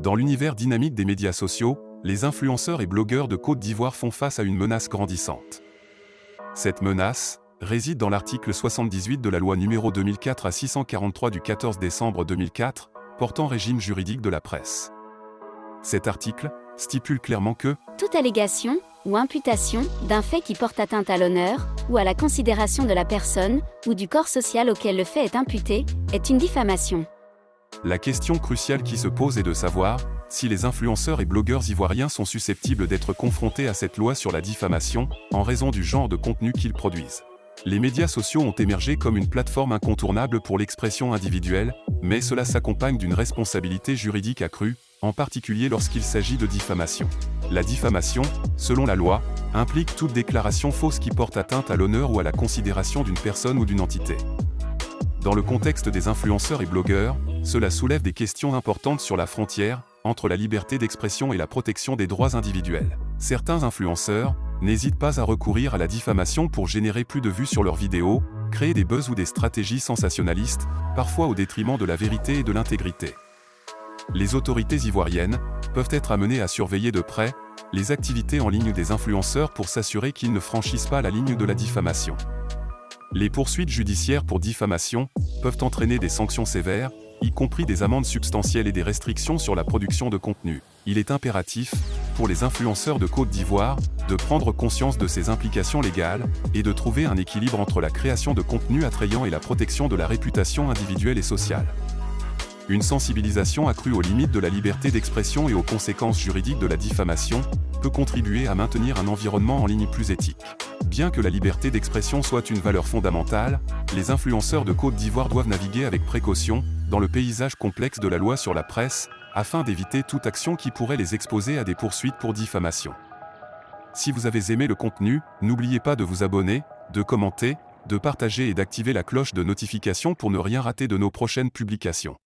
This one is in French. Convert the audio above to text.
Dans l'univers dynamique des médias sociaux, les influenceurs et blogueurs de Côte d'Ivoire font face à une menace grandissante. Cette menace réside dans l'article 78 de la loi numéro 2004/643 du 14 décembre 2004, portant régime juridique de la presse. Cet article stipule clairement que toute allégation ou imputation d'un fait qui porte atteinte à l'honneur ou à la considération de la personne ou du corps social auquel le fait est imputé est une diffamation. La question cruciale qui se pose est de savoir si les influenceurs et blogueurs ivoiriens sont susceptibles d'être confrontés à cette loi sur la diffamation en raison du genre de contenu qu'ils produisent. Les médias sociaux ont émergé comme une plateforme incontournable pour l'expression individuelle, mais cela s'accompagne d'une responsabilité juridique accrue, en particulier lorsqu'il s'agit de diffamation. La diffamation, selon la loi, implique toute déclaration fausse qui porte atteinte à l'honneur ou à la considération d'une personne ou d'une entité. Dans le contexte des influenceurs et blogueurs, cela soulève des questions importantes sur la frontière entre la liberté d'expression et la protection des droits individuels. Certains influenceurs n'hésitent pas à recourir à la diffamation pour générer plus de vues sur leurs vidéos, créer des buzz ou des stratégies sensationnalistes, parfois au détriment de la vérité et de l'intégrité. Les autorités ivoiriennes peuvent être amenées à surveiller de près les activités en ligne des influenceurs pour s'assurer qu'ils ne franchissent pas la ligne de la diffamation. Les poursuites judiciaires pour diffamation peuvent entraîner des sanctions sévères, y compris des amendes substantielles et des restrictions sur la production de contenu. Il est impératif, pour les influenceurs de Côte d'Ivoire, de prendre conscience de ces implications légales et de trouver un équilibre entre la création de contenu attrayant et la protection de la réputation individuelle et sociale. Une sensibilisation accrue aux limites de la liberté d'expression et aux conséquences juridiques de la diffamation peut contribuer à maintenir un environnement en ligne plus éthique. Bien que la liberté d'expression soit une valeur fondamentale, les influenceurs de Côte d'Ivoire doivent naviguer avec précaution dans le paysage complexe de la loi sur la presse, afin d'éviter toute action qui pourrait les exposer à des poursuites pour diffamation. Si vous avez aimé le contenu, n'oubliez pas de vous abonner, de commenter, de partager et d'activer la cloche de notification pour ne rien rater de nos prochaines publications.